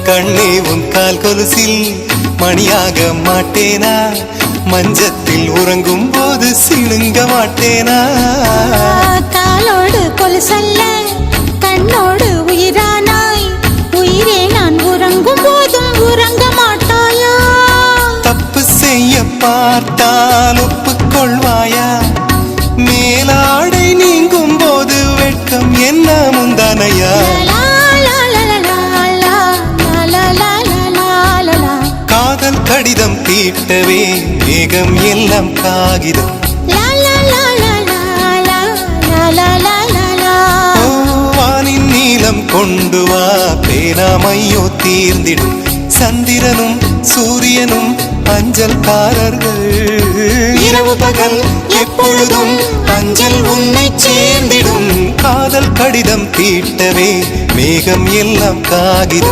கண்ணே உன் கால் கொலுசில் மணியாக மாட்டேனா? மஞ்சத்தில் உறங்கும் போது சிணுங்க மாட்டேனா? காலோடு கொலுசல்ல கண்ணோடு உயிரானாய், உயிரே நான் உறங்கும் போதும் உறங்க மாட்டாயா? தப்பு செய்ய பார்த்தால் ஒப்புக்கொள்வாயா? மேலாடை நீங்கும் போது வெட்கம் என்ன முந்தானையா? காதல் கடிதம் தீட்டவே மேகம் எல்லாம் காகிதம். வானின் நீளம் கொண்டு வா, பேராமையோ தீர்ந்திடும். சந்திரனும் சூரியனும் அஞ்சல்காரர்கள். இரவு பகல் எப்பொழுதும் அஞ்சல் உன்னை சேர்ந்திடும். காதல் கடிதம் தீட்டவே மேகம் எல்லாம் காகிதம்.